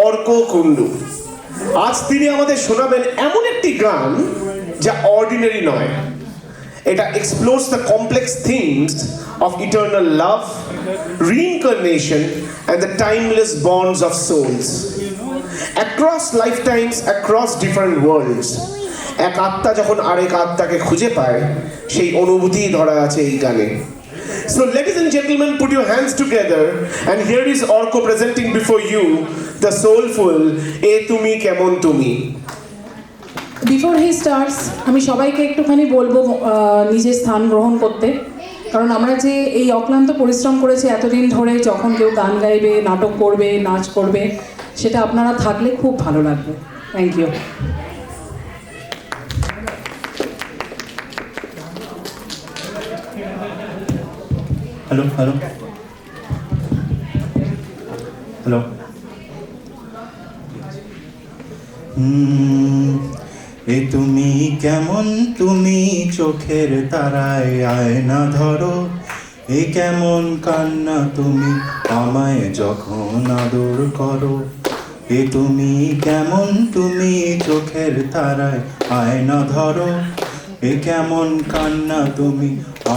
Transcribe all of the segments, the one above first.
অর্ক কুণ্ডু। আজ তিনি আমাদের শোনাবেন এমন একটি গান যা অর্ডিনারি নয়। এটা explores the complex things of eternal love, reincarnation, and the timeless bonds of souls. Across lifetimes, across different worlds. এক আত্মা যখন আরেক আত্মাকে খুঁজে পায়, সেই অনুভূতি ধরা আছে এই গানে। So ladies and gentlemen, put your hands together and here is Orko presenting before you the soulful E Tumi Kemon Tumi. Before he starts, আমি সবাইকে একটুখানি বলবো নিজের স্থান গ্রহণ করতে, কারণ আমরা যে এই অক্লান্ত পরিশ্রম করেছি এতদিন ধরে, যখন কেউ গান গাইবে, নাটক করবে, নাচ করবে, সেটা আপনারা থাকলে খুব ভালো লাগবে। Thank you. Hello hello hello. এ তুমি কেমন তুমি চোখের তারায় আয়না ধরো, এ কেমন কান্না তুমি আমায় যখন আদর করো। এ তুমি কেমন তুমি চোখের তারায় আয়না ধরো, এ কেমন কান্না তুমি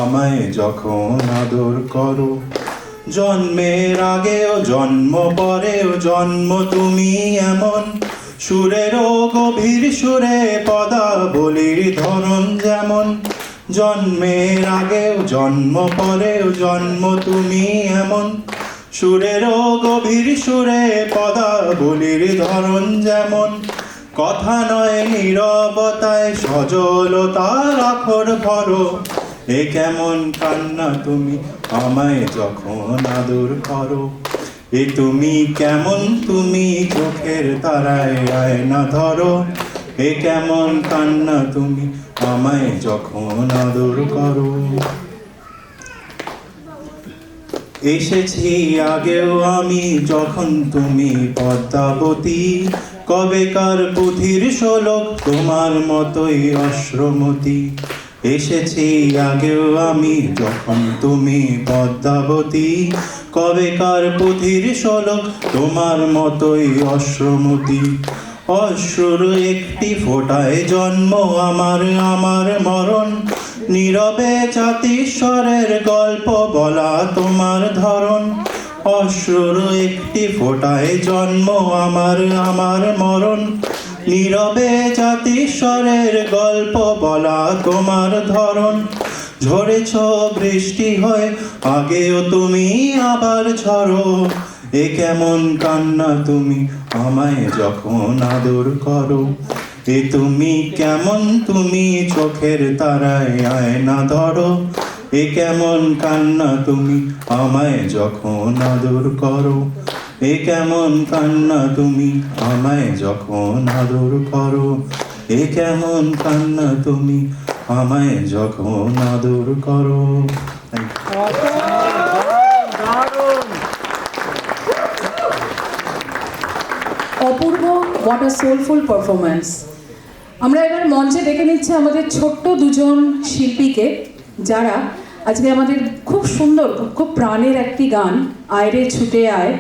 আমায় যখন আদর করো। জন্মের আগেও জন্ম পরেও জন্ম তুমি এমন, সুরেরও গভীর সুরে পদাবলীর ধরন যেমন। জন্মের আগেও জন্ম পরেও জন্ম তুমি এমন, সুরেরও গভীর সুরে পদাবলীর ধরন যেমন। কথা নয় নীরবতায় সজলতার আখর ভরো, এ কেমন কান্না তুমি আমায় যখন আদর করো। এ তুমি কেমন তুমি চোখের তারায় আয়না ধরো, এ কেমন কান্না তুমি আমায় যখন আদর করো। এসেছি আগেও আমি যখন তুমি পদ্মাবতী, কবেকার পুঁথির শোলক তোমার মতোই অশ্রমতী। এসেছি আগেও আমি যখন তুমি পদ্মাবতী, কবেকার পুঁথির শোলক তোমার মতোই অশ্রমতী। অশ্রুর একটি ফোঁটায় জন্ম আমার আমার মরণ, নীরবে জাতিস্বরের গল্প বলা তোমার ধরন। অশ্রুর একটি ফোঁটায় জন্ম আমার আমার মরণ, নীরবে জাতিস্বরের গল্প বলা তোমার ধরন। ঝরেছ বৃষ্টি হয়ে আগেও তুমি আবার ঝরো, এ কেমন কান্না তুমি আমায় যখন আদর করো। এ তুমি কেমন তুমি চোখের তারায় আয়না ধরো, এ কেমন কান্না তুমি আমায় যখন আদর করো। এ কেমন কান্না তুমি আমায় যখন আদর করো, এ কেমন কান্না তুমি আমায় যখন আদর করো। অপূর্ব, হোয়াট আ সোলফুল পারফরমেন্স। আমরা এবার মঞ্চে ডেকে নিচ্ছি আমাদের ছোট্ট দুজন শিল্পীকে, যারা আজকে আমাদের খুব সুন্দর, খুব প্রাণের একটি গান আয় রে ছুটে আয়